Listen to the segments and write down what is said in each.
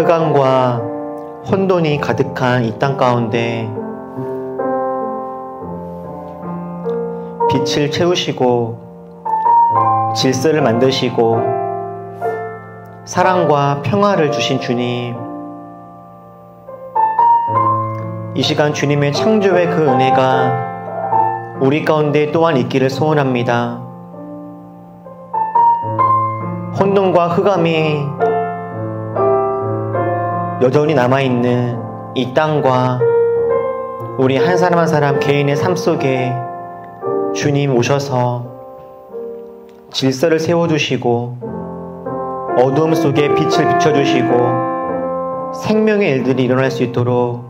흑암과 혼돈이 가득한 이 땅 가운데 빛을 채우시고 질서를 만드시고 사랑과 평화를 주신 주님, 이 시간 주님의 창조의 그 은혜가 우리 가운데 또한 있기를 소원합니다. 혼돈과 흑암이 여전히 남아있는 이 땅과 우리 한 사람 한 사람 개인의 삶 속에 주님 오셔서 질서를 세워주시고 어두움 속에 빛을 비춰주시고 생명의 일들이 일어날 수 있도록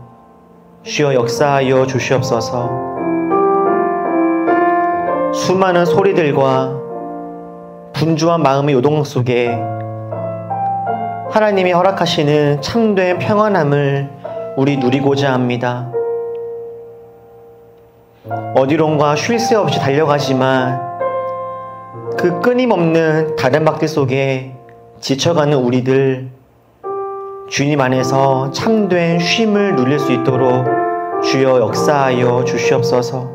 주여 역사하여 주시옵소서. 수많은 소리들과 분주한 마음의 요동 속에 하나님이 허락하시는 참된 평안함을 우리 누리고자 합니다. 어디론가 쉴 새 없이 달려가지만 그 끊임없는 다른 박질 속에 지쳐가는 우리들, 주님 안에서 참된 쉼을 누릴 수 있도록 주여 역사하여 주시옵소서.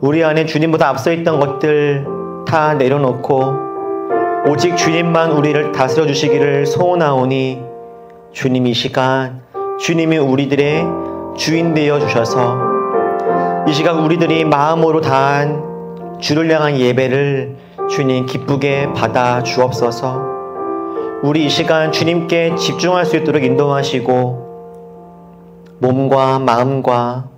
우리 안에 주님보다 앞서 있던 것들 다 내려놓고 오직 주님만 우리를 다스려 주시기를 소원하오니 주님 이 시간 주님이 우리들의 주인 되어 주셔서 이 시간 우리들이 마음으로 다한 주를 향한 예배를 주님 기쁘게 받아 주옵소서. 우리 이 시간 주님께 집중할 수 있도록 인도하시고 몸과 마음과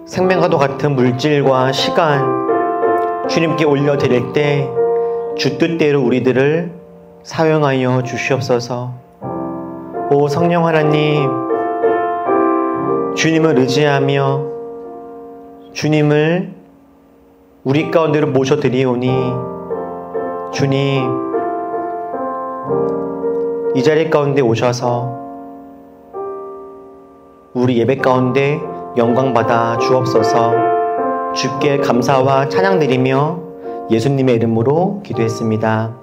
생명과도 같은 물질과 시간 주님께 올려드릴 때 주 뜻대로 우리들을 사용하여 주시옵소서. 오 성령 하나님, 주님을 의지하며 주님을 우리 가운데로 모셔드리오니 주님 이 자리 가운데 오셔서 우리 예배 가운데 영광받아 주옵소서. 주께 감사와 찬양드리며 예수님의 이름으로 기도했습니다.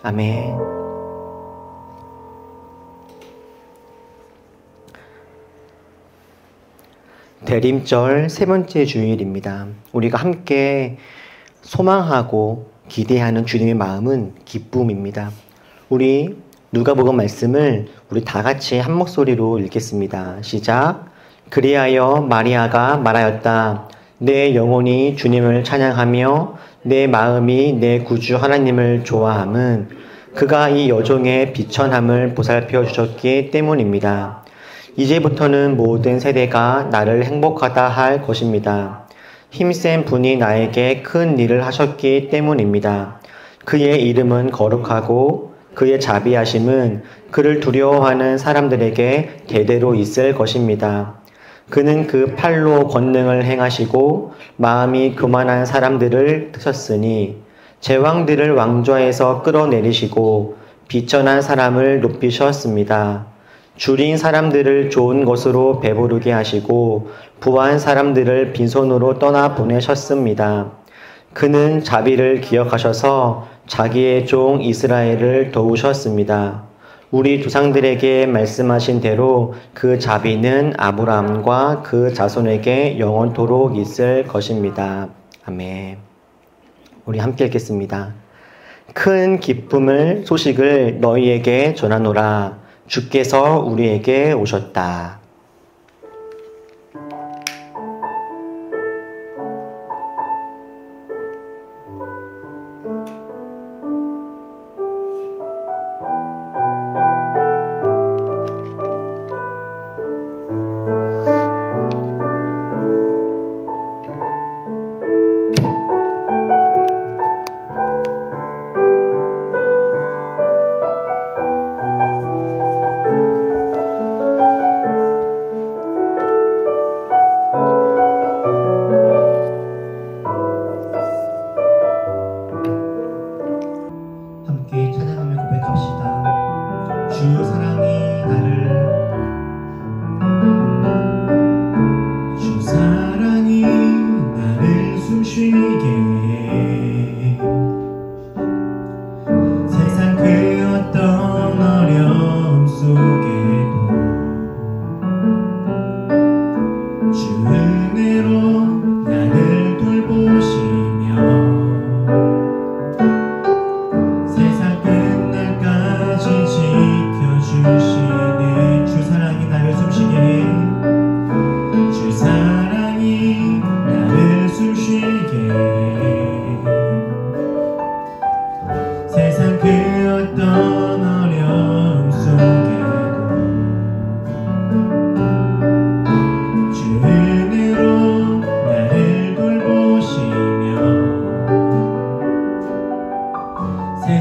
아멘. 대림절 세 번째 주일입니다. 우리가 함께 소망하고 기대하는 주님의 마음은 기쁨입니다. 우리 누가복음 말씀을 우리 다 같이 한 목소리로 읽겠습니다. 시작. 그리하여 마리아가 말하였다. 내 영혼이 주님을 찬양하며 내 마음이 내 구주 하나님을 좋아함은 그가 이 여종의 비천함을 보살펴 주셨기 때문입니다. 이제부터는 모든 세대가 나를 행복하다 할 것입니다. 힘센 분이 나에게 큰 일을 하셨기 때문입니다. 그의 이름은 거룩하고 그의 자비하심은 그를 두려워하는 사람들에게 대대로 있을 것입니다. 그는 그 팔로 권능을 행하시고 마음이 교만한 사람들을 드셨으니 제왕들을 왕좌에서 끌어내리시고 비천한 사람을 높이셨습니다. 줄인 사람들을 좋은 것으로 배부르게 하시고 부한 사람들을 빈손으로 떠나 보내셨습니다. 그는 자비를 기억하셔서 자기의 종 이스라엘을 도우셨습니다. 우리 조상들에게 말씀하신 대로 그 자비는 아브라함과 그 자손에게 영원토록 있을 것입니다. 아멘. 우리 함께 읽겠습니다. 큰 기쁨을 소식을 너희에게 전하노라. 주께서 우리에게 오셨다.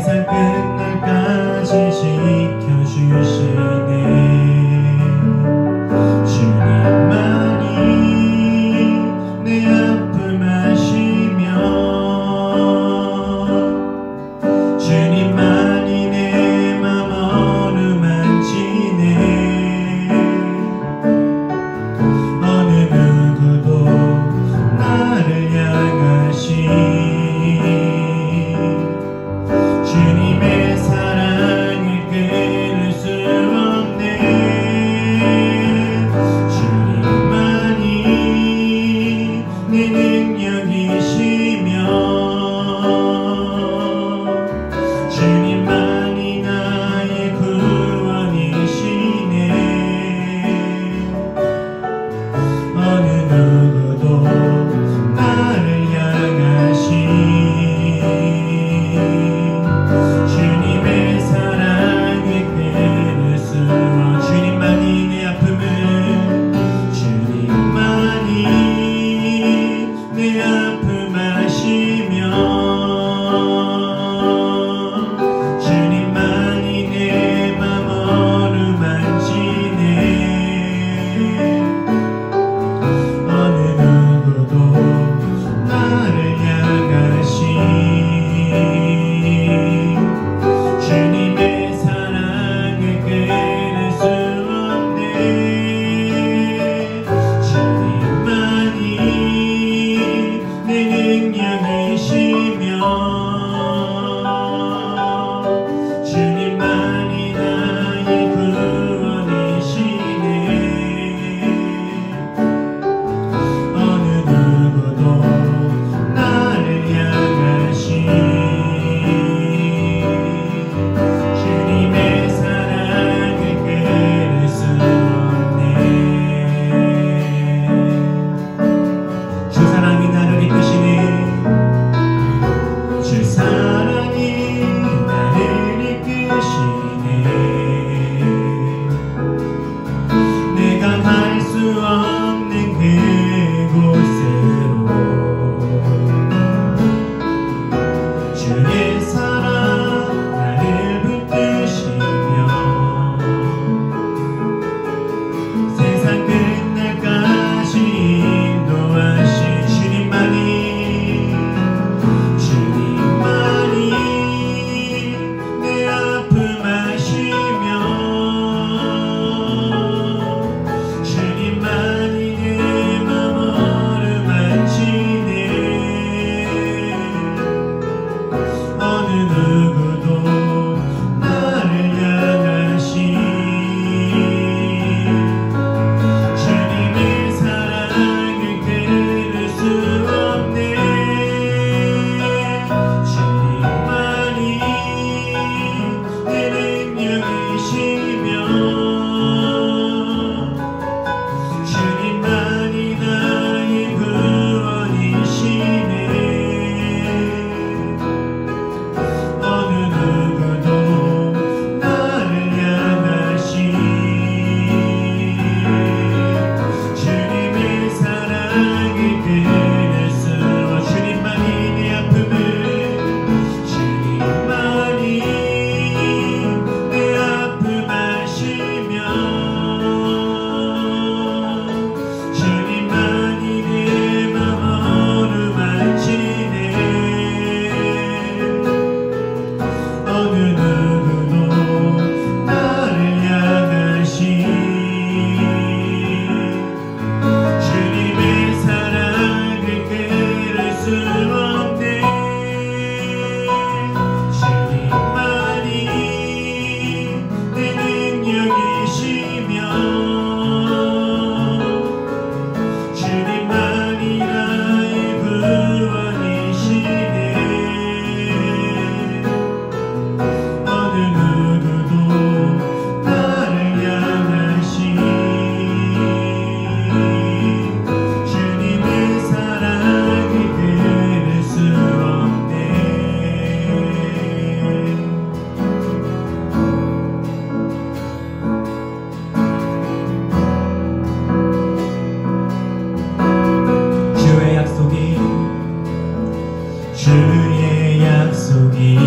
세상 끝날까지 지켜주시네. 주님만이 내 아픔 아시며 주님만이 내 맘 어루만지네. 어느 누구도 나를 향하시 주님의 사랑을 끊을 수 없네. 주님만이 내 능력이시며 주님만이 나의 구원이시네. 어느 누구도 나를 향하시 주님의 사랑을 끊을 수 없네. 주님만이 내 아픔을 주님만이 내 아픔 아시며 주님만이 내 맘 어루만지네. 어느 누구도 나를 향하시 주님의 사랑을 끊을 수 없네. 주님만이 내 능력이시며 주님만이 나의 구원이시네. 어느 누구도 나를 향하시 주님의 사랑을 끊을 수 없네. 주 사랑이 나를 이끄시네. 주 사랑이 나를 이끄시네. 내가 갈 수 없는 그곳으로 주의 사랑 나를 붙드시며 세상 끝날까지 인도하신 주님만이 내 아픔 아시며 주님만이 내 맘 어루만지네. 어느 누구도 나를 향하시 주님의 사랑을 끊을 수 없네. 주님만이 내 능력이시며 주님만이 나의 구원이시네. 어느 누구도 나를 향하시 주님의 사랑을 끊을 수 없네. 주님만이 내 아픔을 주님만이 내 아픔 아시며 주님만이 내 맘 어루만지네. 어느 누구도 나를 향하시 주님의 사랑을 끊을 수 없네. 주님만이 내 능력이시며 주님만이 나의 구원이시네. 어느 누구도 나를 향하시 주님의 사랑을 끊을 수 없네. 주의 약속이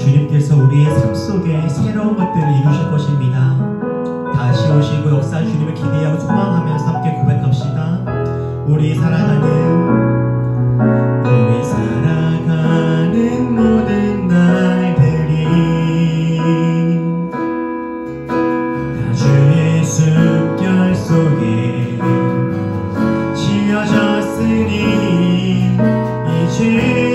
주님께서 우리의 삶 속에 새로운 것들을 이루실 것입니다. 다시 오시고 역사할 주님을 기대하고 소망하면서 함께 고백합시다. 우리 살아가는 모든 날들이 다 주의 숨결 속에 지어졌으니 이제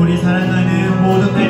우리 사랑하는 모든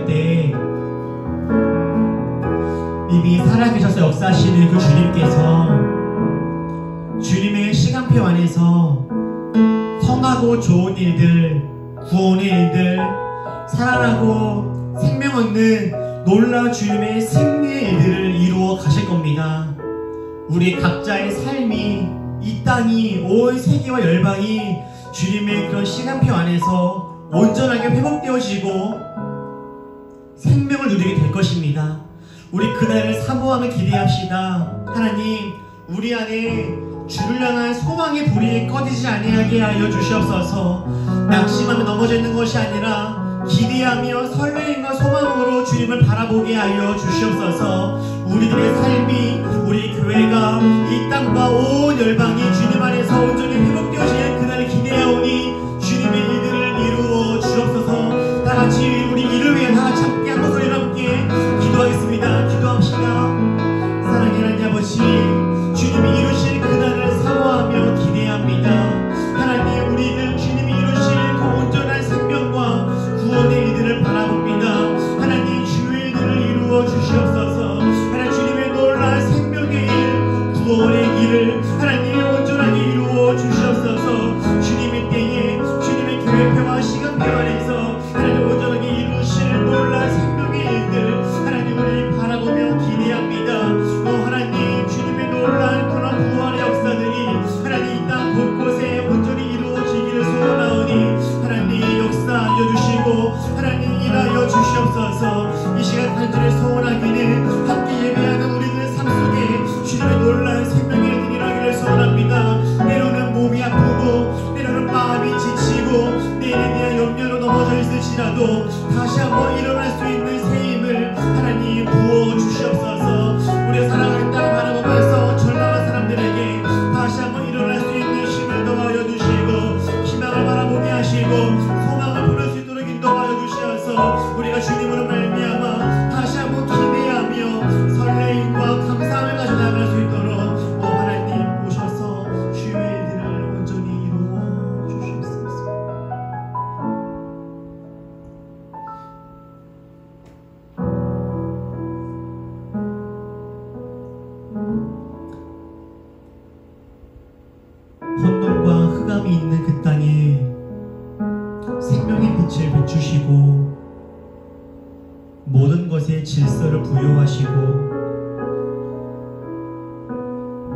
기도할 때 이미 살아계셔서 역사하시는 그 주님께서 주님의 시간표 안에서 선하고 좋은 일들, 구원의 일들, 살아나고 생명 얻는 놀라운 주님의 승리의 일들을 이루어 가실 겁니다. 우리 각자의 삶이, 이 땅이, 온 세계와 열방이 주님의 그런 시간표 안에서 온전하게 회복되어지고 생명을 누리게 될 것입니다. 우리 그날을 사모하며 기대합시다. 하나님, 우리 안에 주를 향한 소망의 불이 꺼지지 아니하게 하여 주시옵소서. 낙심하며 넘어져 있는 것이 아니라 기대하며 설레임과 소망으로 주님을 바라보게 하여 주시옵소서. 우리들의 삶이, 우리 교회가, 이 땅과 온 열방이 주님 안에서 온전히 회복되어질 그날을 기대하오니 주님의 일들을 이루어 주옵소서. 다같이 우리 이를 위해 다 함께 한 목소리로 함께 기도하겠습니다. 기도합시다. 사랑하는 하나님 아버지, 주님이 이루실 그날을 사모하며 기대합니다. 하나님, 우리는 주님이 이루실 그 온전한 생명과 구원의 일들을 바라봅니다. 하나님, 주의 일들을 이루어 주시옵소서. 하나님, 주님의 놀라운 생명의 일, 구원의 일을 하나님 온전하게 이루어 주시옵소서. 주님의 때에 주님의 계획표와 시간표 안에서 하나님 온전하게 이루실 놀라운 생명의 일들 하나님 우리 바라보며 기대합니다. 하나님, 주님의 놀라운 그런 부활의 역사들이 하나님 이 땅 곳곳에 온전히 이루어지기를 소원하오니 하나님 역사하여 주시고 하나님 일하여 주시옵소서. 이 시간 간절히 소원하기는 함께 예배하는 우리들의 삶 속에 주님의 놀라운 생명의 일들이 일어나기를 소원합니다. 때로는 몸이 아프고 때로는 마음이 지치고 내일에 대한 염려로 넘어져 있을지라도 다시 한번 일어날 수 있는 새 힘을 하나님 부어 주시옵소서. 우리의 사랑하는 땅을 바라보면서 절망한 사람들에게 다시 한번 일어날 수 있는 힘을 더하여 주시고 희망을 바라보게 하시고 소망을 부를 수 있도록 인도하여 주시어서 우리가 주님으로 말미암아 다시 한번 기대하며 설레임과 감사함을 가져 나갈 수 있도록 하나님 오셔서 주의 일들을 온전히 이루어 주시옵소서. 혼돈과 흑암이 있는 그 땅에 생명의 빛을 비추시고 모든 것에 질서를 부여하시고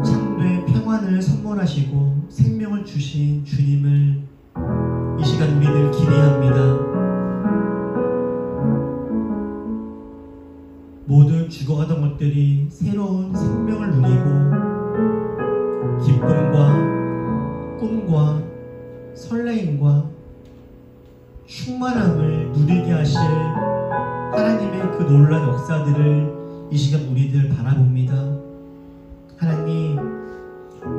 참된 평안을 선물하시고 생명을 주신 주님을 이 시간 우리들 기대합니다. 모든 죽어가던 것들이 새로운 생명을 누리고 기쁨과 꿈과 설레임과 충만함을 누리게 하실 하나님의 그 놀라운 역사들을 이 시간 우리들 바라봅니다. 하나님,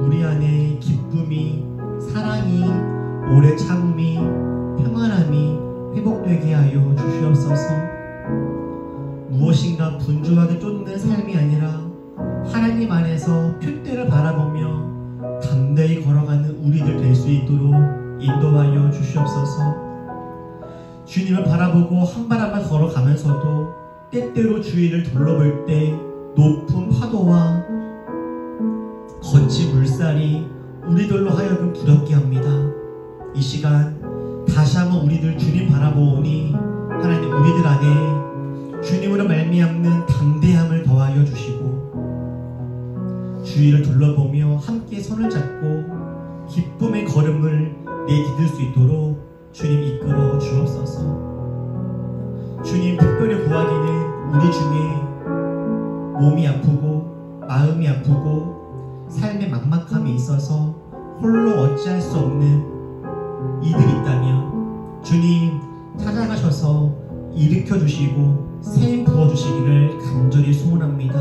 우리 안에 기쁨이, 사랑이, 오래 참음이, 평안함이 회복되게 하여 주시옵소서. 무엇인가 분주하게 쫓는 삶이 아니라 하나님 안에서 표대를 바라보며 담대히 걸어가는 우리들 될 수 있도록 인도하여 주시옵소서. 주님을 바라보고 한 발 한 발 걸어가면서도 때때로 주위를 둘러볼 때 높은 파도와 거친 물살이 우리들로 하여금 두렵게 합니다. 이 시간 다시 한번 우리들 주님 바라보오니 하나님 우리들 안에 주님으로 말미암는 담대함을 더하여 주시고 주위를 둘러보며 함께 손을 잡고 기쁨의 걸음을 내디딜 수 있도록 주님 이끌어 주옵소서. 주님 특별히 구하기는 우리 중에 몸이 아프고 마음이 아프고 삶의 막막함이 있어서 홀로 어찌할 수 없는 이들이 있다면 주님 찾아가셔서 일으켜 주시고 새 힘 부어 주시기를 간절히 소원합니다.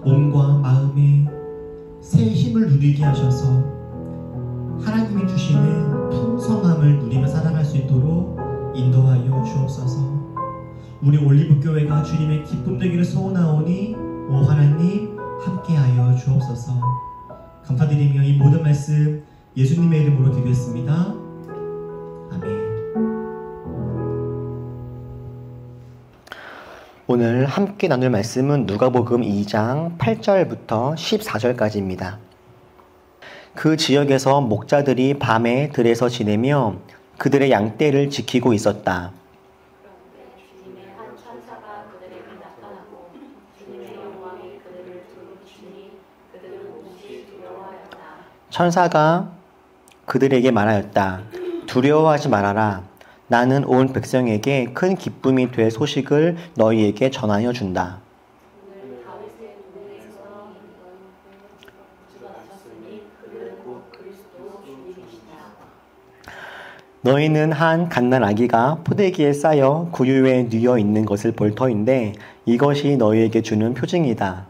몸과 마음에 새 힘을 누리게 하셔서 하나님이 주시는 풍성함을 누리며 살아갈 수 있도록 인도하여 주옵소서. 우리 올리브교회가 주님의 기쁨 되기를 소원하오니 오 하나님 함께하여 주옵소서. 감사드리며 이 모든 말씀 예수님의 이름으로 기도했습니다. 아멘. 오늘 함께 나눌 말씀은 누가복음 2장 8절부터 14절까지입니다. 그 지역에서 목자들이 밤에 들에서 지내며 그들의 양떼를 지키고 있었다. 그런데 주님의 한 천사가 그들에게 나타나고 주님의 영광이 그들을 둘러주니 그들은 몹시 두려워하였다. 천사가 그들에게 말하였다. 두려워하지 말아라. 나는 온 백성에게 큰 기쁨이 될 소식을 너희에게 전하여 준다. 오늘 다윗의 동네에서 구주가 나셨으니 그는 곧 그리스도 주님이시다. 너희는 한 갓난 아기가 포대기에 쌓여 구유에 뉘어 있는 것을 볼 터인데 이것이 너희에게 주는 표징이다.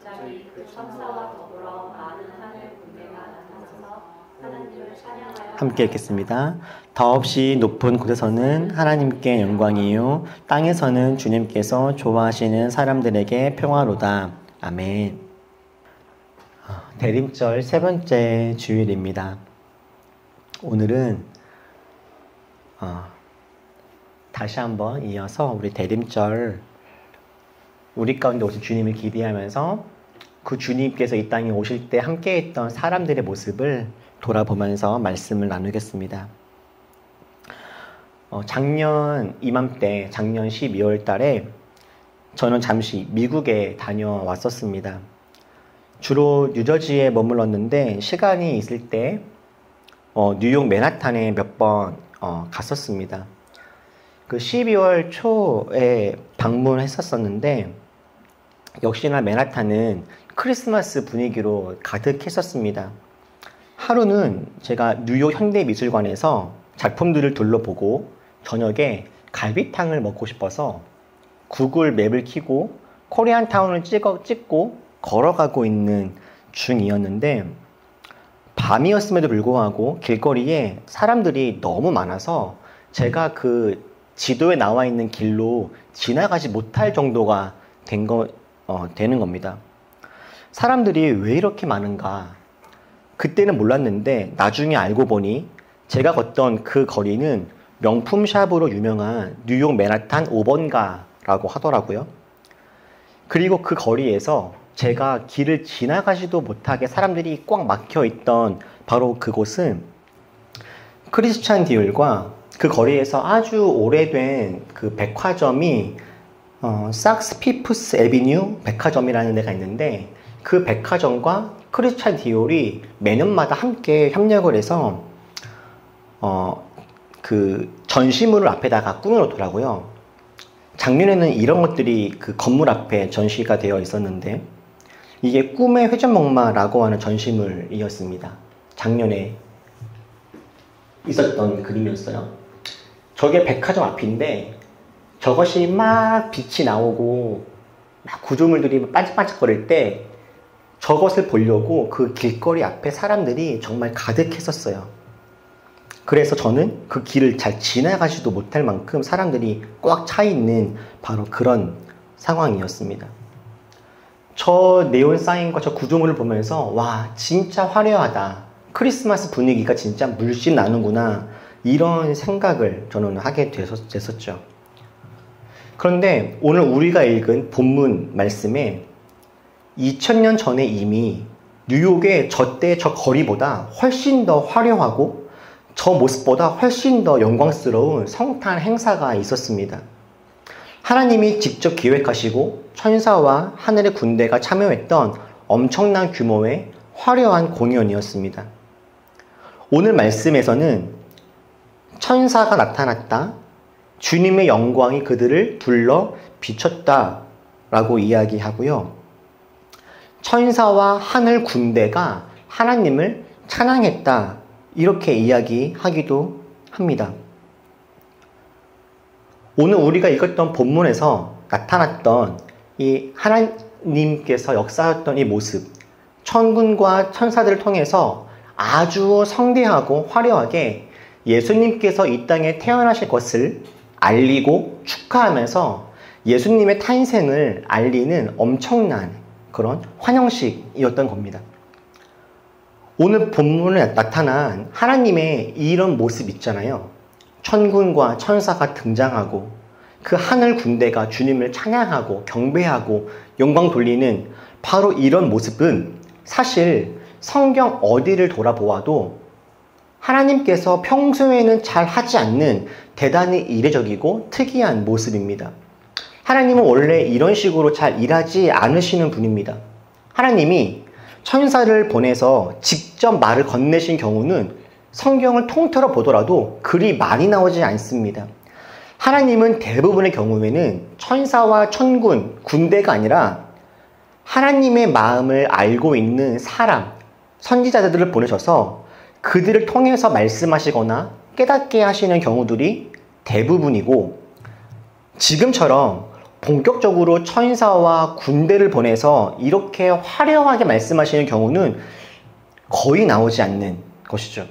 갑자기 그 천사와 더불어 많은 하늘 군대가 나타나서 하나님을 찬양하여 함께 읽겠습니다. 더없이 높은 곳에서는 하나님께 영광이요 땅에서는 주님께서 좋아하시는 사람들에게 평화로다. 아멘. 대림절 세 번째 주일입니다. 오늘은 다시 한번 이어서 우리 대림절 우리 가운데 오신 주님을 기대하면서 그 주님께서 이 땅에 오실 때 함께했던 사람들의 모습을 돌아보면서 말씀을 나누겠습니다. 작년 이맘때, 작년 12월 달에 저는 잠시 미국에 다녀왔었습니다. 주로 뉴저지에 머물렀는데 시간이 있을 때 뉴욕 맨하탄에 몇 번 갔었습니다. 그 12월 초에 방문했었었는데 역시나 맨하탄은 크리스마스 분위기로 가득했었습니다. 하루는 제가 뉴욕 현대미술관에서 작품들을 둘러보고 저녁에 갈비탕을 먹고 싶어서 구글 맵을 켜고 코리안타운을 찍고 걸어가고 있는 중이었는데 밤이었음에도 불구하고 길거리에 사람들이 너무 많아서 제가 그 지도에 나와 있는 길로 지나가지 못할 정도가 되는 겁니다. 사람들이 왜 이렇게 많은가? 그때는 몰랐는데 나중에 알고 보니 제가 걷던 그 거리는 명품 샵으로 유명한 뉴욕 맨하탄 5번가라고 하더라고요. 그리고 그 거리에서 제가 길을 지나가지도 못하게 사람들이 꽉 막혀 있던 바로 그곳은 크리스찬 디올과 그 거리에서 아주 오래된 그 백화점이 sak스 피프스 애비뉴 백화점이라는 데가 있는데 그 백화점과 크리스찬 디올이 매년마다 함께 협력을 해서 그 전시물을 앞에다가 꾸며놓더라고요. 작년에는 이런 것들이 그 건물 앞에 전시가 되어 있었는데 이게 꿈의 회전목마라고 하는 전시물이었습니다. 작년에 있었던 그림이었어요. 저게 백화점 앞인데 저것이 막 빛이 나오고 막 구조물들이 반짝반짝거릴 때 저것을 보려고 그 길거리 앞에 사람들이 정말 가득했었어요. 그래서 저는 그 길을 잘 지나가지도 못할 만큼 사람들이 꽉 차 있는 바로 그런 상황이었습니다. 저 네온 사인과 저 구조물을 보면서 와 진짜 화려하다. 크리스마스 분위기가 진짜 물씬 나는구나. 이런 생각을 저는 하게 됐었죠. 그런데 오늘 우리가 읽은 본문 말씀에 2000년 전에 이미 뉴욕의 저때 저 거리보다 훨씬 더 화려하고 저 모습보다 훨씬 더 영광스러운 성탄 행사가 있었습니다. 하나님이 직접 기획하시고 천사와 하늘의 군대가 참여했던 엄청난 규모의 화려한 공연이었습니다. 오늘 말씀에서는 천사가 나타났다. 주님의 영광이 그들을 둘러 비췄다 라고 이야기하고요. 천사와 하늘 군대가 하나님을 찬양했다. 이렇게 이야기하기도 합니다. 오늘 우리가 읽었던 본문에서 나타났던 이 하나님께서 역사했던 이 모습, 천군과 천사들을 통해서 아주 성대하고 화려하게 예수님께서 이 땅에 태어나실 것을 알리고 축하하면서 예수님의 탄생을 알리는 엄청난 그런 환영식이었던 겁니다. 오늘 본문에 나타난 하나님의 이런 모습 있잖아요. 천군과 천사가 등장하고 그 하늘 군대가 주님을 찬양하고 경배하고 영광 돌리는 바로 이런 모습은 사실 성경 어디를 돌아보아도 하나님께서 평소에는 잘 하지 않는 대단히 이례적이고 특이한 모습입니다. 하나님은 원래 이런 식으로 잘 일하지 않으시는 분입니다. 하나님이 천사를 보내서 직접 말을 건네신 경우는 성경을 통틀어 보더라도 그리 많이 나오지 않습니다. 하나님은 대부분의 경우에는 천사와 천군, 군대가 아니라 하나님의 마음을 알고 있는 사람, 선지자들을 보내셔서 그들을 통해서 말씀하시거나 깨닫게 하시는 경우들이 대부분이고, 지금처럼 본격적으로 천사와 군대를 보내서 이렇게 화려하게 말씀하시는 경우는 거의 나오지 않는 것이죠.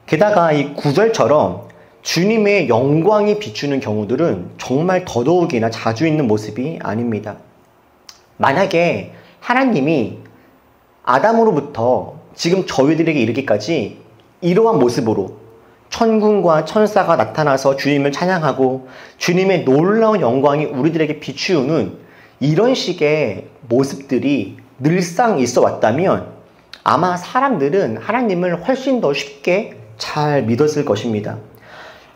게다가 이 9절처럼 주님의 영광이 비추는 경우들은 정말 더더욱이나 자주 있는 모습이 아닙니다. 만약에 하나님이 아담으로부터 지금 저희들에게 이르기까지 이러한 모습으로 천군과 천사가 나타나서 주님을 찬양하고 주님의 놀라운 영광이 우리들에게 비추는 이런 식의 모습들이 늘상 있어 왔다면 아마 사람들은 하나님을 훨씬 더 쉽게 잘 믿었을 것입니다.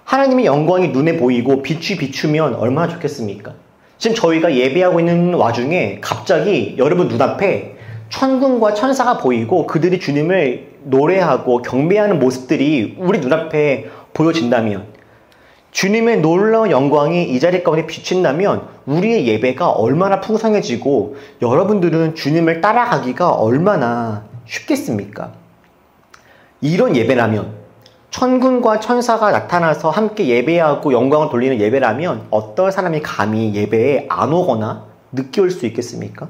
하나님의 영광이 눈에 보이고 빛이 비추면 얼마나 좋겠습니까? 지금 저희가 예배하고 있는 와중에 갑자기 여러분 눈앞에 천군과 천사가 보이고 그들이 주님을 노래하고 경배하는 모습들이 우리 눈앞에 보여진다면, 주님의 놀라운 영광이 이 자리 가운데 비친다면 우리의 예배가 얼마나 풍성해지고 여러분들은 주님을 따라가기가 얼마나 쉽겠습니까? 이런 예배라면, 천군과 천사가 나타나서 함께 예배하고 영광을 돌리는 예배라면 어떤 사람이 감히 예배에 안 오거나 늦게 올 수 있겠습니까?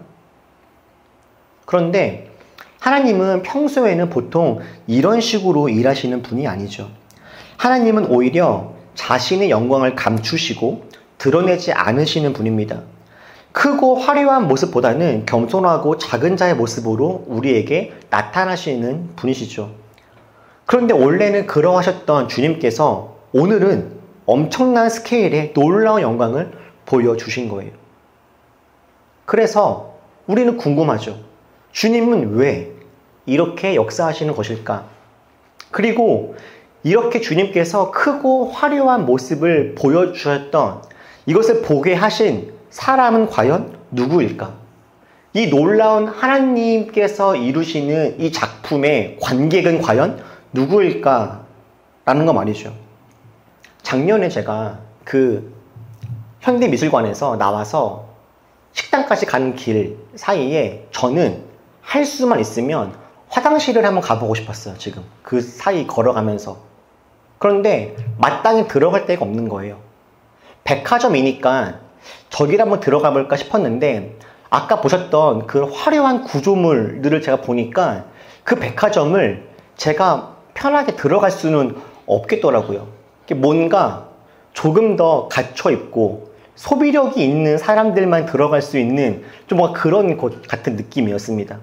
그런데 하나님은 평소에는 보통 이런 식으로 일하시는 분이 아니죠. 하나님은 오히려 자신의 영광을 감추시고 드러내지 않으시는 분입니다. 크고 화려한 모습보다는 겸손하고 작은 자의 모습으로 우리에게 나타나시는 분이시죠. 그런데 원래는 그러하셨던 주님께서 오늘은 엄청난 스케일의 놀라운 영광을 보여주신 거예요. 그래서 우리는 궁금하죠. 주님은 왜 이렇게 역사하시는 것일까? 그리고 이렇게 주님께서 크고 화려한 모습을 보여주셨던 이것을 보게 하신 사람은 과연 누구일까? 이 놀라운 하나님께서 이루시는 이 작품의 관객은 과연 누구일까? 라는 거 말이죠. 작년에 제가 그 현대미술관에서 나와서 식당까지 가는 길 사이에 저는 할 수만 있으면 화장실을 한번 가보고 싶었어요. 지금 그 사이 걸어가면서. 그런데 마땅히 들어갈 데가 없는 거예요. 백화점이니까 저기를 한번 들어가 볼까 싶었는데 아까 보셨던 그 화려한 구조물들을 제가 보니까 그 백화점을 제가 편하게 들어갈 수는 없겠더라고요. 뭔가 조금 더 갇혀 있고 소비력이 있는 사람들만 들어갈 수 있는 좀 뭔가 그런 곳 같은 느낌이었습니다.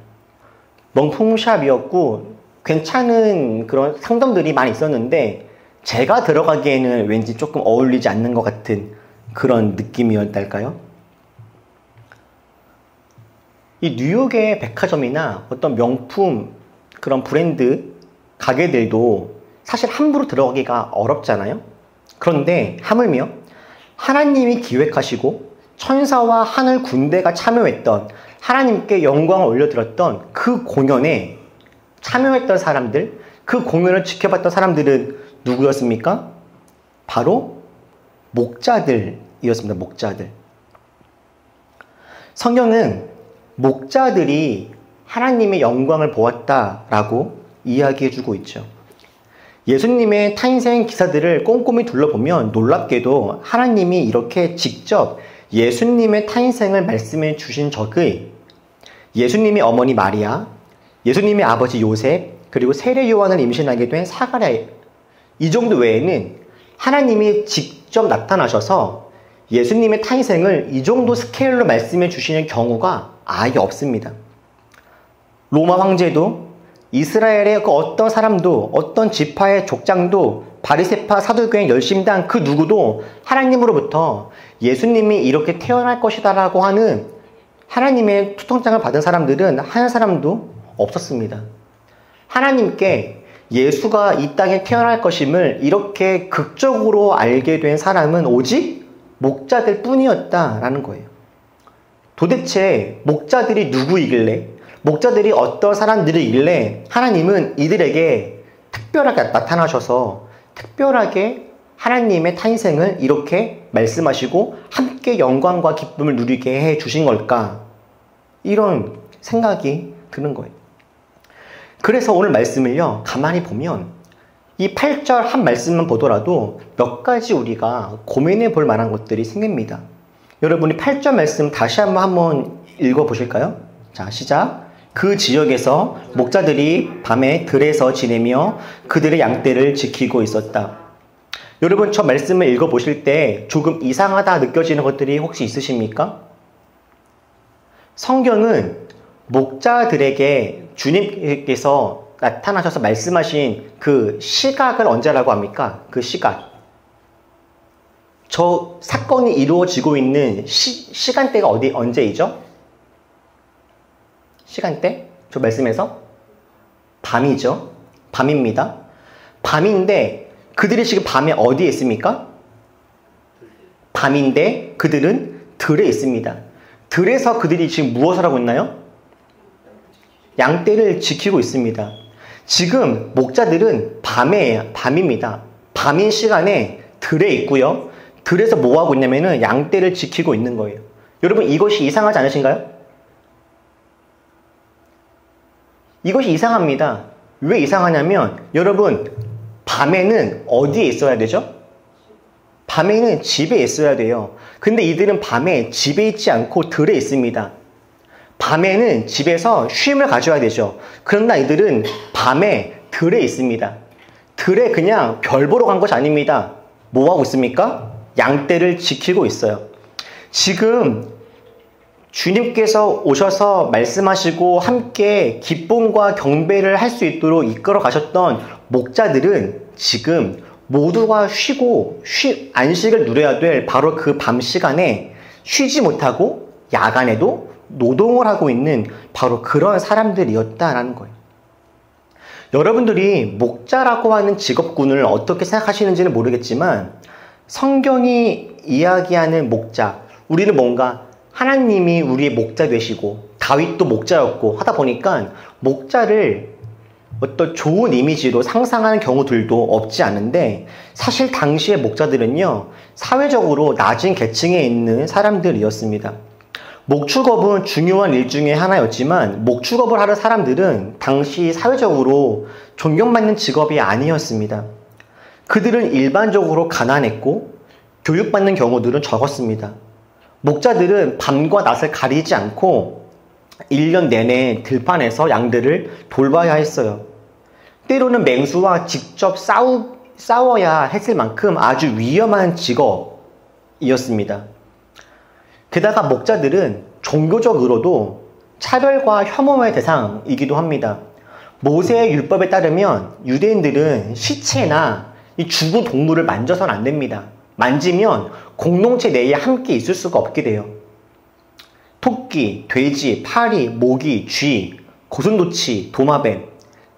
명품샵이었고 괜찮은 그런 상점들이 많이 있었는데 제가 들어가기에는 왠지 조금 어울리지 않는 것 같은 그런 느낌이었달까요? 이 뉴욕의 백화점이나 어떤 명품 그런 브랜드 가게들도 사실 함부로 들어가기가 어렵잖아요. 그런데 하물며 하나님이 기획하시고 천사와 하늘 군대가 참여했던, 하나님께 영광을 올려드렸던 그 공연에 참여했던 사람들, 그 공연을 지켜봤던 사람들은 누구였습니까? 바로 목자들이었습니다. 목자들. 성경은 목자들이 하나님의 영광을 보았다라고 이야기해주고 있죠. 예수님의 탄생 기사들을 꼼꼼히 둘러보면 놀랍게도 하나님이 이렇게 직접 예수님의 탄생을 말씀해 주신 적의 예수님의 어머니 마리아, 예수님의 아버지 요셉, 그리고 세례 요한을 임신하게 된 사가랴, 이 정도 외에는 하나님이 직접 나타나셔서 예수님의 탄생을 이 정도 스케일로 말씀해 주시는 경우가 아예 없습니다. 로마 황제도 이스라엘의 그 어떤 사람도, 어떤 지파의 족장도 바리새파 사두개인 열심당 그 누구도 하나님으로부터 예수님이 이렇게 태어날 것이다 라고 하는 하나님의 초청장을 받은 사람들은 한 사람도 없었습니다. 하나님께 예수가 이 땅에 태어날 것임을 이렇게 극적으로 알게 된 사람은 오직 목자들 뿐이었다라는 거예요. 도대체 목자들이 누구이길래, 목자들이 어떤 사람들이길래 하나님은 이들에게 특별하게 나타나셔서 특별하게 하나님의 탄생을 이렇게 말씀하시고 함께 영광과 기쁨을 누리게 해 주신 걸까? 이런 생각이 드는 거예요. 그래서 오늘 말씀을요, 가만히 보면 이 8절 한 말씀만 보더라도 몇 가지 우리가 고민해 볼 만한 것들이 생깁니다. 여러분이 8절 말씀 다시 한번 읽어 보실까요? 자, 시작. 그 지역에서 목자들이 밤에 들에서 지내며 그들의 양떼를 지키고 있었다. 여러분, 저 말씀을 읽어 보실 때 조금 이상하다 느껴지는 것들이 혹시 있으십니까? 성경은 목자들에게 주님께서 나타나셔서 말씀하신 그 시각을 언제라고 합니까? 그 시각. 저 사건이 이루어지고 있는 시간대가 언제이죠? 시간대? 저 말씀에서? 밤이죠. 밤입니다. 밤인데 그들이 지금 밤에 어디에 있습니까? 밤인데 그들은 들에 있습니다. 들에서 그들이 지금 무엇을 하고 있나요? 양떼를 지키고 있습니다. 지금 목자들은 밤입니다. 밤인 시간에 들에 있고요. 들에서 뭐 하고 있냐면은 양떼를 지키고 있는 거예요. 여러분, 이것이 이상하지 않으신가요? 이것이 이상합니다. 왜 이상하냐면 여러분, 밤에는 어디에 있어야 되죠? 밤에는 집에 있어야 돼요. 근데 이들은 밤에 집에 있지 않고 들에 있습니다. 밤에는 집에서 쉼을 가져야 되죠. 그러나 이들은 밤에 들에 있습니다. 들에 그냥 별 보러 간 것이 아닙니다. 뭐 하고 있습니까? 양떼를 지키고 있어요. 지금 주님께서 오셔서 말씀하시고 함께 기쁨과 경배를 할 수 있도록 이끌어 가셨던 목자들은 지금 모두가 쉬고 안식을 누려야 될 바로 그 밤 시간에 쉬지 못하고 야간에도 노동을 하고 있는 바로 그런 사람들이었다라는 거예요. 여러분들이 목자라고 하는 직업군을 어떻게 생각하시는지는 모르겠지만 성경이 이야기하는 목자, 우리는 뭔가 하나님이 우리의 목자 되시고 다윗도 목자였고 하다 보니까 목자를 어떤 좋은 이미지로 상상하는 경우들도 없지 않은데 사실 당시의 목자들은요, 사회적으로 낮은 계층에 있는 사람들이었습니다. 목축업은 중요한 일 중에 하나였지만 목축업을 하는 사람들은 당시 사회적으로 존경받는 직업이 아니었습니다. 그들은 일반적으로 가난했고 교육받는 경우들은 적었습니다. 목자들은 밤과 낮을 가리지 않고 1년 내내 들판에서 양들을 돌봐야 했어요. 때로는 맹수와 직접 싸워야 했을 만큼 아주 위험한 직업이었습니다. 게다가 목자들은 종교적으로도 차별과 혐오의 대상이기도 합니다. 모세의 율법에 따르면 유대인들은 시체나 이 죽은 동물을 만져서는 안 됩니다. 만지면 공동체 내에 함께 있을 수가 없게 돼요. 토끼, 돼지, 파리, 모기, 쥐, 고슴도치, 도마뱀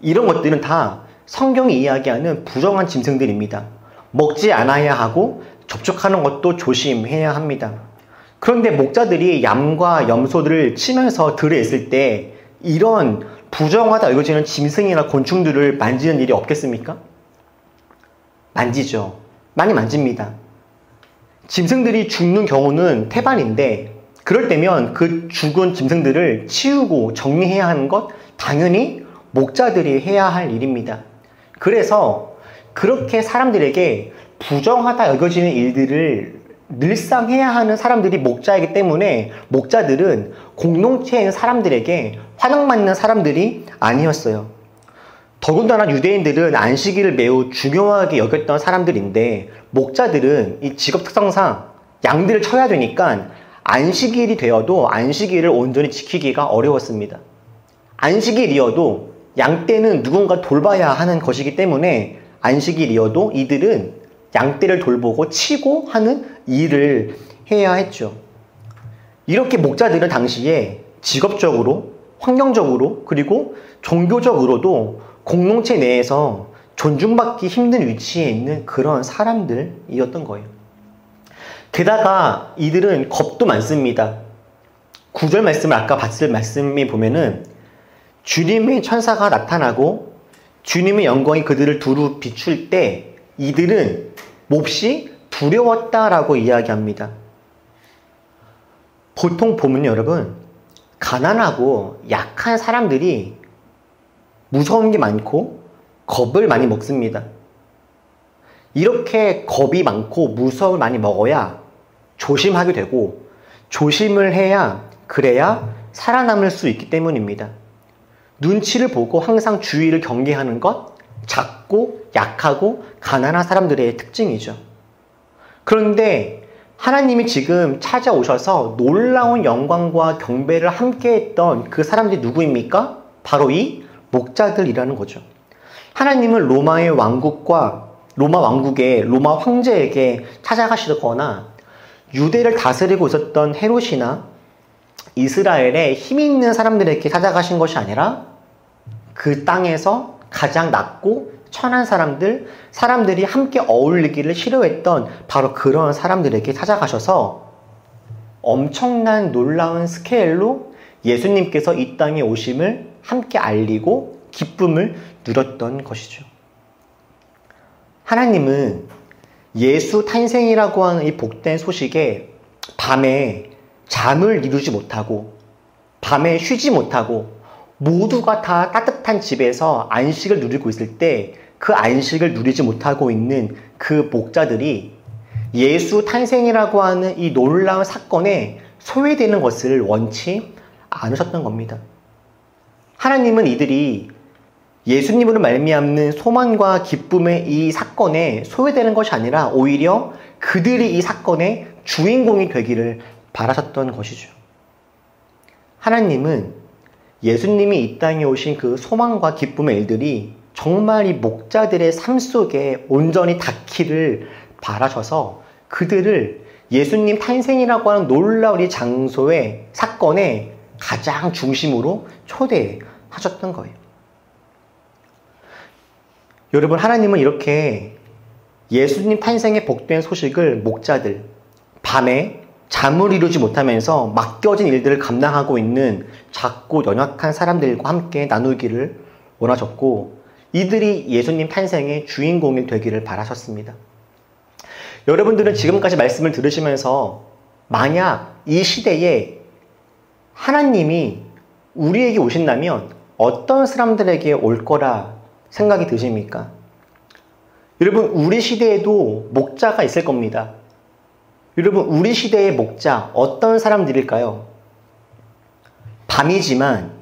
이런 것들은 다 성경이 이야기하는 부정한 짐승들입니다. 먹지 않아야 하고 접촉하는 것도 조심해야 합니다. 그런데 목자들이 양과 염소들을 치면서 들에 있을 때 이런 부정하다 여겨지는 짐승이나 곤충들을 만지는 일이 없겠습니까? 만지죠. 많이 만집니다. 짐승들이 죽는 경우는 태반인데 그럴 때면 그 죽은 짐승들을 치우고 정리해야 하는 것 당연히 목자들이 해야 할 일입니다. 그래서 그렇게 사람들에게 부정하다 여겨지는 일들을 늘상 해야 하는 사람들이 목자이기 때문에 목자들은 공동체에 있는 사람들에게 환영받는 사람들이 아니었어요. 더군다나 유대인들은 안식일을 매우 중요하게 여겼던 사람들인데 목자들은 이 직업 특성상 양들을 쳐야 되니까 안식일이 되어도 안식일을 온전히 지키기가 어려웠습니다. 안식일이어도 양떼는 누군가 돌봐야 하는 것이기 때문에 안식일이어도 이들은 양떼를 돌보고 치고 하는 일을 해야 했죠. 이렇게 목자들은 당시에 직업적으로, 환경적으로, 그리고 종교적으로도 공동체 내에서 존중받기 힘든 위치에 있는 그런 사람들이었던 거예요. 게다가 이들은 겁도 많습니다. 9절 말씀을 아까 봤을 말씀에 보면은 주님의 천사가 나타나고 주님의 영광이 그들을 두루 비출 때 이들은 몹시 두려웠다라고 이야기합니다. 보통 보면 여러분, 가난하고 약한 사람들이 무서운 게 많고 겁을 많이 먹습니다. 이렇게 겁이 많고 무서움을 많이 먹어야 조심하게 되고 조심을 해야 그래야 살아남을 수 있기 때문입니다. 눈치를 보고 항상 주위를 경계하는 것, 작고 약하고 가난한 사람들의 특징이죠. 그런데 하나님이 지금 찾아오셔서 놀라운 영광과 경배를 함께 했던 그 사람들이 누구입니까? 바로 이 목자들이라는 거죠. 하나님은 로마 왕국의 로마 황제에게 찾아가시거나 유대를 다스리고 있었던 헤롯이나 이스라엘의 힘 있는 사람들에게 찾아가신 것이 아니라 그 땅에서 가장 낮고 천한 사람들이 함께 어울리기를 싫어했던 바로 그런 사람들에게 찾아가셔서 엄청난 놀라운 스케일로 예수님께서 이 땅에 오심을 함께 알리고 기쁨을 누렸던 것이죠. 하나님은 예수 탄생이라고 하는 이 복된 소식에 밤에 잠을 이루지 못하고 밤에 쉬지 못하고 모두가 다 따뜻한 집에서 안식을 누리고 있을 때 그 안식을 누리지 못하고 있는 그 목자들이 예수 탄생이라고 하는 이 놀라운 사건에 소외되는 것을 원치 않으셨던 겁니다. 하나님은 이들이 예수님으로 말미암는 소망과 기쁨의 이 사건에 소외되는 것이 아니라 오히려 그들이 이 사건의 주인공이 되기를 바라셨던 것이죠. 하나님은 예수님이 이 땅에 오신 그 소망과 기쁨의 일들이 정말 이 목자들의 삶 속에 온전히 닿기를 바라셔서 그들을 예수님 탄생이라고 하는 놀라운 이 장소의 사건의 가장 중심으로 초대하셨던 거예요. 여러분, 하나님은 이렇게 예수님 탄생의 복된 소식을 목자들, 밤에 잠을 이루지 못하면서 맡겨진 일들을 감당하고 있는 작고 연약한 사람들과 함께 나누기를 원하셨고, 이들이 예수님 탄생의 주인공이 되기를 바라셨습니다. 여러분들은 지금까지 말씀을 들으시면서 만약 이 시대에 하나님이 우리에게 오신다면 어떤 사람들에게 올 거라 생각이 드십니까? 여러분, 우리 시대에도 목자가 있을 겁니다. 여러분, 우리 시대의 목자 어떤 사람들일까요? 밤이지만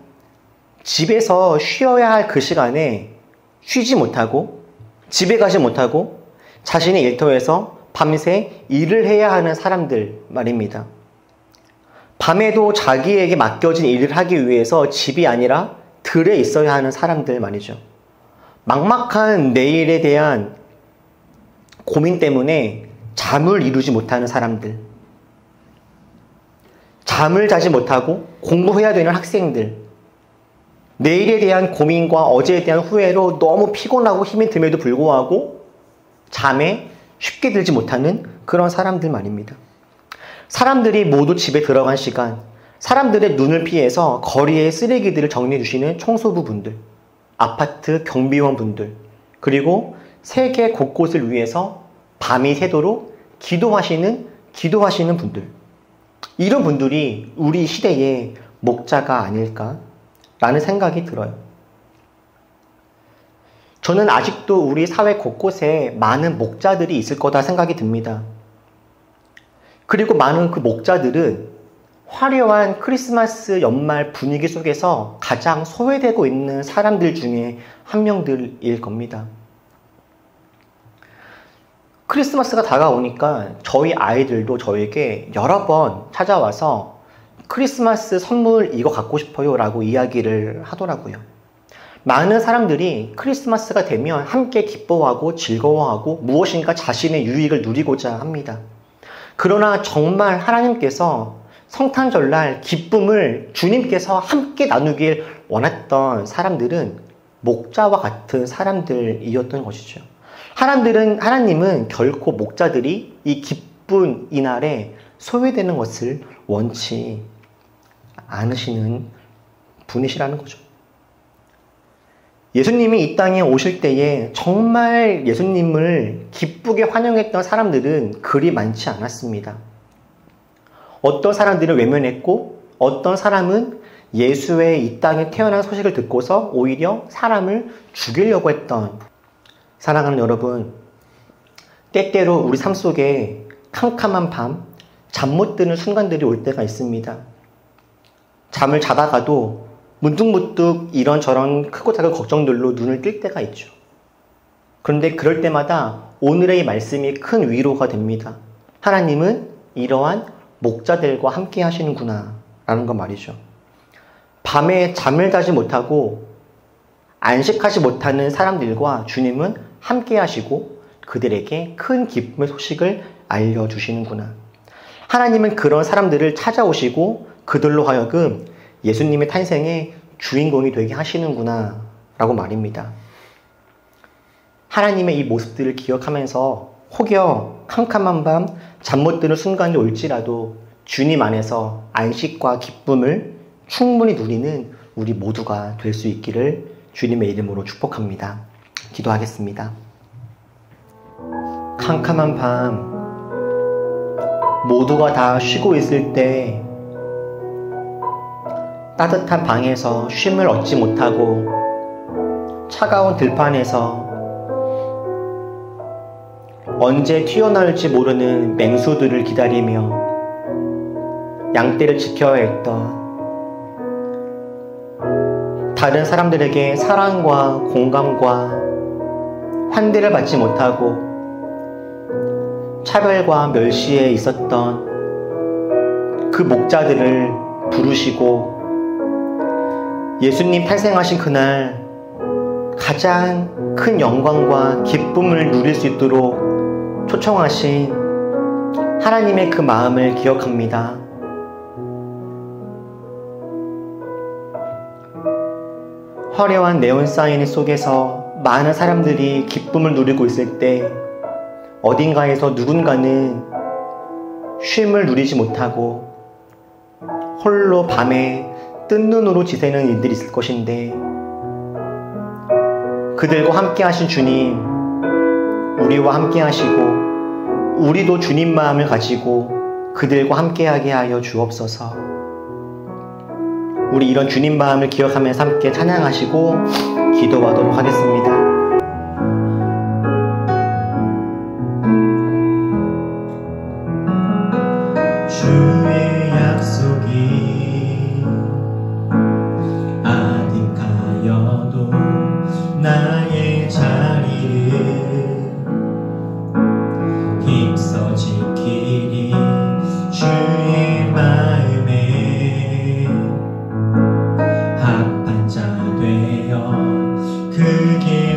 집에서 쉬어야 할 그 시간에 쉬지 못하고 집에 가지 못하고 자신의 일터에서 밤새 일을 해야 하는 사람들 말입니다. 밤에도 자기에게 맡겨진 일을 하기 위해서 집이 아니라 들에 있어야 하는 사람들 말이죠. 막막한 내일에 대한 고민 때문에 잠을 이루지 못하는 사람들, 잠을 자지 못하고 공부해야 되는 학생들, 내일에 대한 고민과 어제에 대한 후회로 너무 피곤하고 힘이 듦에도 불구하고 잠에 쉽게 들지 못하는 그런 사람들 말입니다. 사람들이 모두 집에 들어간 시간, 사람들의 눈을 피해서 거리의 쓰레기들을 정리해 주시는 청소부분들, 아파트 경비원분들, 그리고 세계 곳곳을 위해서 밤이 새도록 기도하시는 분들, 이런 분들이 우리 시대의 목자가 아닐까라는 생각이 들어요. 저는 아직도 우리 사회 곳곳에 많은 목자들이 있을 거다 생각이 듭니다. 그리고 많은 그 목자들은 화려한 크리스마스 연말 분위기 속에서 가장 소외되고 있는 사람들 중에 한 명들일 겁니다. 크리스마스가 다가오니까 저희 아이들도 저에게 여러 번 찾아와서 크리스마스 선물 이거 갖고 싶어요 라고 이야기를 하더라고요. 많은 사람들이 크리스마스가 되면 함께 기뻐하고 즐거워하고 무엇인가 자신의 유익을 누리고자 합니다. 그러나 정말 하나님께서 성탄절날 기쁨을 주님께서 함께 나누길 원했던 사람들은 목자와 같은 사람들이었던 것이죠. 하나님은 결코 목자들이 이 기쁜 이날에 소외되는 것을 원치 않으시는 분이시라는 거죠. 예수님이 이 땅에 오실 때에 정말 예수님을 기쁘게 환영했던 사람들은 그리 많지 않았습니다. 어떤 사람들은 외면했고 어떤 사람은 예수의 이 땅에 태어난 소식을 듣고서 오히려 사람을 죽이려고 했던, 사랑하는 여러분, 때때로 우리 삶 속에 캄캄한 밤, 잠 못 드는 순간들이 올 때가 있습니다. 잠을 자다가도 문득문득 이런저런 크고 작은 걱정들로 눈을 뜰 때가 있죠. 그런데 그럴 때마다 오늘의 말씀이 큰 위로가 됩니다. 하나님은 이러한 목자들과 함께 하시는구나 라는 건 말이죠. 밤에 잠을 자지 못하고 안식하지 못하는 사람들과 주님은 함께 하시고 그들에게 큰 기쁨의 소식을 알려주시는구나. 하나님은 그런 사람들을 찾아오시고 그들로 하여금 예수님의 탄생의 주인공이 되게 하시는구나 라고 말입니다. 하나님의 이 모습들을 기억하면서 혹여 캄캄한 밤 잠 못 드는 순간이 올지라도 주님 안에서 안식과 기쁨을 충분히 누리는 우리 모두가 될 수 있기를 주님의 이름으로 축복합니다. 기도하겠습니다. 캄캄한 밤 모두가 다 쉬고 있을 때 따뜻한 방에서 쉼을 얻지 못하고 차가운 들판에서 언제 튀어나올지 모르는 맹수들을 기다리며 양떼를 지켜야 했던, 다른 사람들에게 사랑과 공감과 환대를 받지 못하고 차별과 멸시에 있었던 그 목자들을 부르시고 예수님 탄생하신 그날 가장 큰 영광과 기쁨을 누릴 수 있도록 초청하신 하나님의 그 마음을 기억합니다. 화려한 네온 사인 속에서 많은 사람들이 기쁨을 누리고 있을 때 어딘가에서 누군가는 쉼을 누리지 못하고 홀로 밤에 뜬 눈으로 지새는 일들이 있을 것인데, 그들과 함께 하신 주님, 우리와 함께 하시고 우리도 주님 마음을 가지고 그들과 함께하게 하여 주옵소서. 우리 이런 주님 마음을 기억하면서 함께 찬양하시고 기도하도록 하겠습니다. 주의 약속이 아득하여도 나의 자리를 힘써 지키리. 주의 마음에 합한 자 되어 그게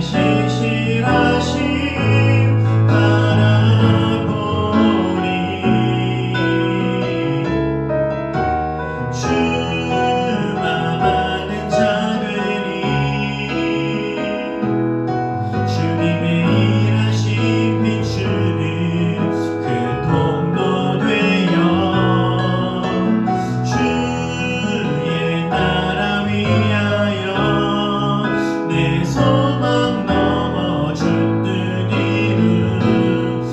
신실하신 바라보니 주만 많은 작으니 주님의 일하신 비추는 그 통로 되어 주의 나라 위하여 내 소망 넘어 주뜻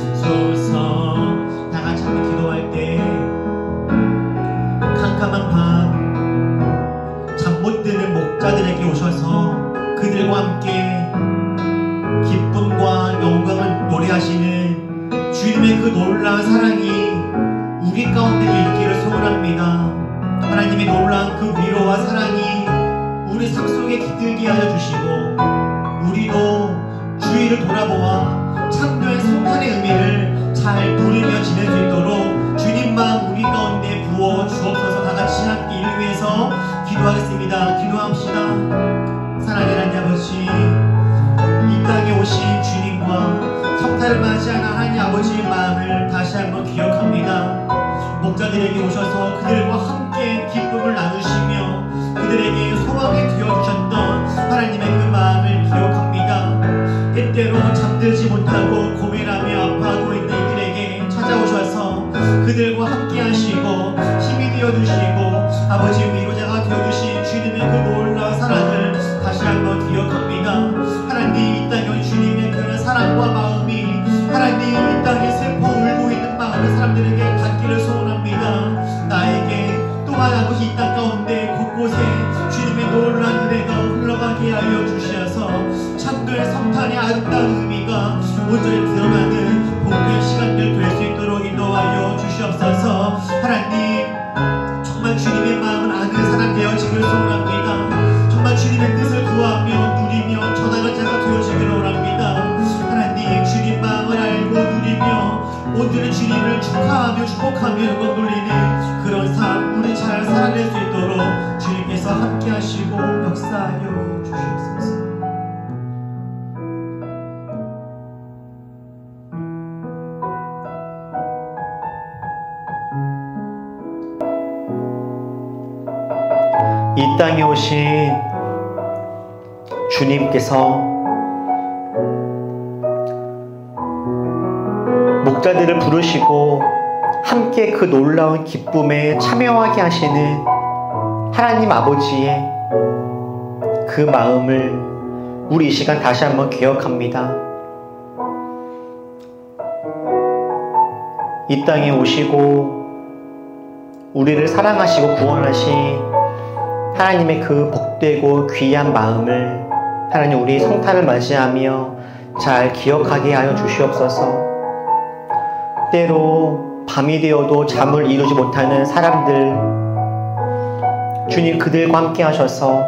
이루소서. 다 같이 한번 기도할 때 캄캄한 밤 잠 못 드는 목자들에게 오셔서 그들과 함께 기쁨과 영광을 노래하시는 주님의 그 놀라운 사랑이 우리 가운데도 있기를 소원합니다. 하나님의 놀라운 그 위로와 사랑이 우리 삶 속에 깃들게 하여 주시고 우리도 주위를 돌아보아 참된 성탄의 의미를 잘 누리며 지낼 수 있도록 주님 마음 우리 가운데 부어 주옵소서. 다 같이 함께 이를 위해서 기도하겠습니다. 기도합시다. 사랑의 하나님 아버지, 이 땅에 오신 주님과 성탄을 맞이하는 하나님 아버지의 마음을 다시 한번 기억합니다. 목자들에게 오셔서 그들과 함께 기쁨을 나누시며 그들에게 소망이 되어주셨던 하나님의 그 마음을 기억합니다. 때때로 잠들지 못하고 고민하며 아파하고 있는 이들에게 찾아오셔서 그들과 함께 하시고 힘이 되어주시고 아버지 위로자가 되어주신 주님의 그 놀라운 사랑을 다시 한번 기억합니다. 하나님, 이 땅에 주님의 그런 사랑과 마음이 하나님 이 땅에 슬퍼 울고 있는 마음을 사람들에게 닿기를 소원합니다. 나에게 또한 아버지 이 땅 가운데 곳곳에 주님의 놀라운 은혜가 흘러가게 하여 주시어서 참된 성탄의 아름다운 의미가 온전히 드러나는 복된 시간들 될 수 있도록 인도하여 주시옵소서. 하나님, 정말 주님의 마음을 아는 사람 되어지기를 소원합니다. 정말 주님의 뜻을 구하며 누리며 전하는 자가 되어지기를 원합니다. 하나님, 주님 마음을 알고 누리며 오늘은 주님을 축하하며 축복하며 영광 돌리는 그런 삶 우리 잘 살아낼 수 있도록 주님께서 함께 하시고 역사하여 주시옵소서. 이 땅에 오신 주님께서 목자들을 부르시고 함께 그 놀라운 기쁨에 참여하게 하시는 하나님 아버지의 그 마음을 우리 이 시간 다시 한번 기억합니다. 이 땅에 오시고 우리를 사랑하시고 구원하신 하나님의 그 복되고 귀한 마음을 하나님 우리 성탄을 맞이하며 잘 기억하게 하여 주시옵소서. 때로 밤이 되어도 잠을 이루지 못하는 사람들, 주님 그들과 함께 하셔서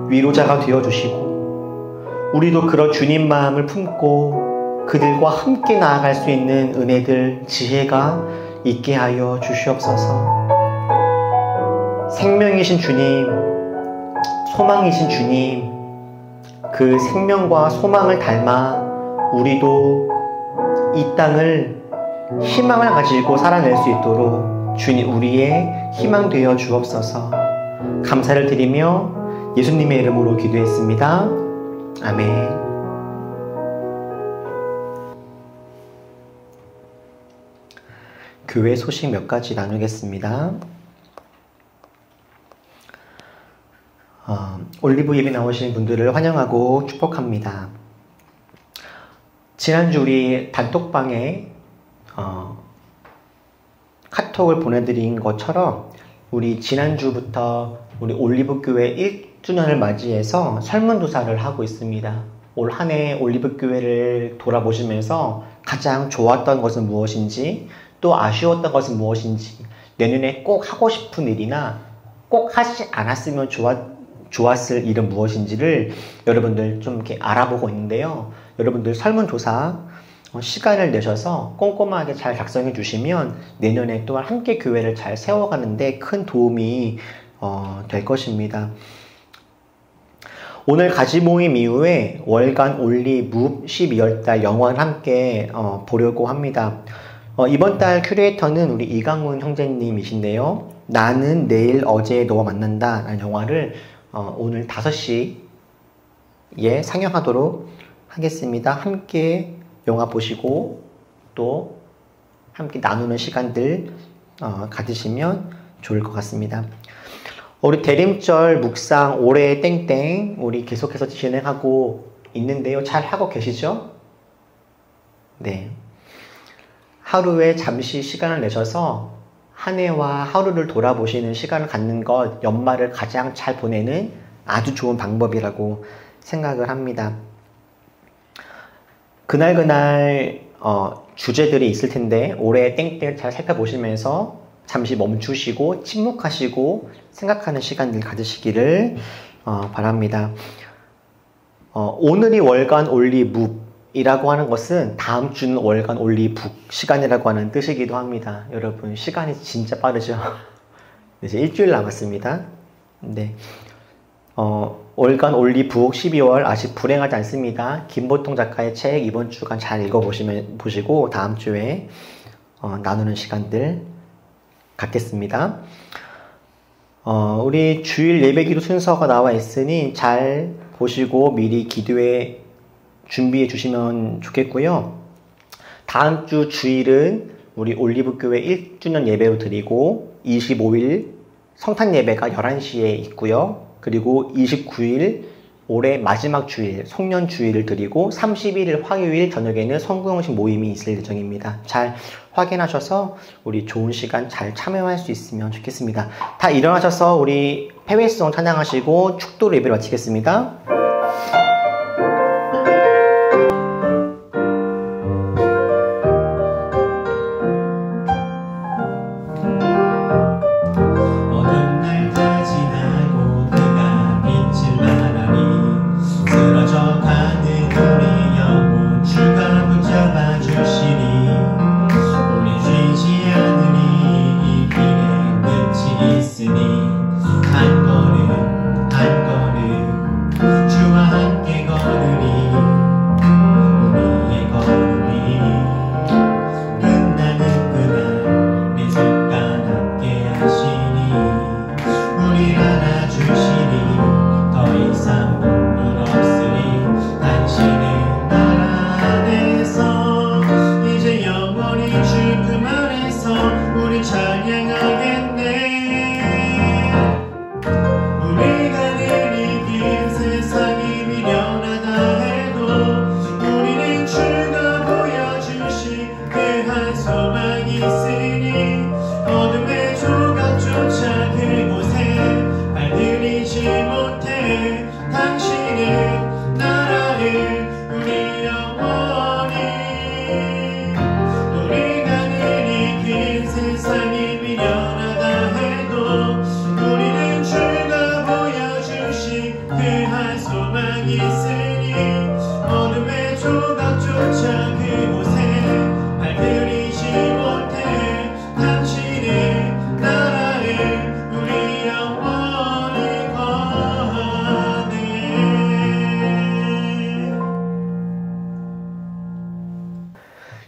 위로자가 되어주시고 우리도 그런 주님 마음을 품고 그들과 함께 나아갈 수 있는 은혜들, 지혜가 있게 하여 주시옵소서. 생명이신 주님, 소망이신 주님, 그 생명과 소망을 닮아 우리도 이 땅을 희망을 가지고 살아낼 수 있도록 주님 우리의 희망 되어 주옵소서. 감사를 드리며 예수님의 이름으로 기도했습니다. 아멘. 교회 소식 몇 가지 나누겠습니다. 올리브 예배 나오신 분들을 환영하고 축복합니다. 지난주 우리 단톡방에 카톡을 보내드린 것처럼 우리 지난주부터 우리 올리브교회 1주년을 맞이해서 설문조사를 하고 있습니다. 올 한 해 올리브교회를 돌아보시면서 가장 좋았던 것은 무엇인지, 또 아쉬웠던 것은 무엇인지, 내년에 꼭 하고 싶은 일이나 꼭 하지 않았으면 좋았을 일은 무엇인지를 여러분들 좀 이렇게 알아보고 있는데요. 여러분들 설문조사 시간을 내셔서 꼼꼼하게 잘 작성해 주시면 내년에 또한 함께 교회를 잘 세워가는데 큰 도움이 될 것입니다. 오늘 가지 모임 이후에 월간 올리브 12월달 영화를 함께 보려고 합니다. 이번 달 큐레이터는 우리 이강훈 형제님이신데요. 나는 내일 어제 너와 만난다 라는 영화를 오늘 5시에 상영하도록 하겠습니다. 함께 영화 보시고 또 함께 나누는 시간들 가지시면 좋을 것 같습니다. 우리 대림절 묵상 올해 땡땡 우리 계속해서 진행하고 있는데요. 잘 하고 계시죠? 네. 하루에 잠시 시간을 내셔서 한 해와 하루를 돌아보시는 시간을 갖는 것 연말을 가장 잘 보내는 아주 좋은 방법이라고 생각을 합니다. 그날 주제들이 있을 텐데 올해 땡땡 잘 살펴보시면서 잠시 멈추시고 침묵하시고 생각하는 시간들 가지시기를 바랍니다. 오늘이 월간 올리북이라고 하는 것은 다음 주는 월간 올리북 시간이라고 하는 뜻이기도 합니다. 여러분 시간이 진짜 빠르죠? 이제 일주일 남았습니다. 네. 월간 올리북 12월 아직 불행하지 않습니다. 김보통 작가의 책 이번 주간 잘 보시고 다음 주에 나누는 시간들 갖겠습니다. 우리 주일 예배기도 순서가 나와 있으니 잘 보시고 미리 기도에 준비해 주시면 좋겠고요. 다음 주 주일은 우리 올리브교회 1주년 예배로 드리고 25일 성탄 예배가 11시에 있고요. 그리고 29일 올해 마지막 주일 송년 주일을 드리고 31일 화요일 저녁에는 성구영식 모임이 있을 예정입니다. 잘 확인하셔서 우리 좋은 시간 잘 참여할 수 있으면 좋겠습니다. 다 일어나셔서 우리 패회송 찬양하시고 축도 예배를 마치겠습니다.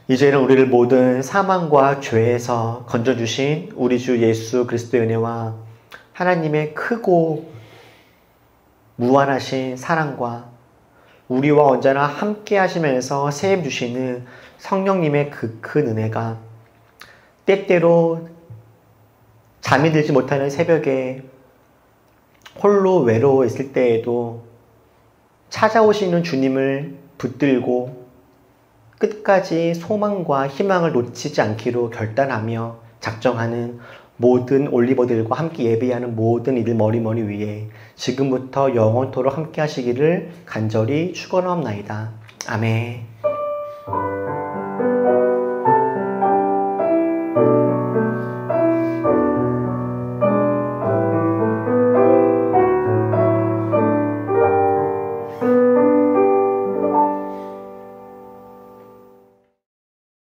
이제는 우리를 모든 사망과 죄에서 건져주신 우리 주 예수 그리스도의 은혜와 하나님의 크고 무한하신 사랑과 우리와 언제나 함께 하시면서 세임 주시는 성령님의 그 큰 은혜가 때때로 잠이 들지 못하는 새벽에 홀로 외로워 있을 때에도 찾아오시는 주님을 붙들고 끝까지 소망과 희망을 놓치지 않기로 결단하며 작정하는 모든 올리버들과 함께 예배하는 모든 이들 머리머리 위에 지금부터 영원토록 함께 하시기를 간절히 축원하옵나이다. 아멘.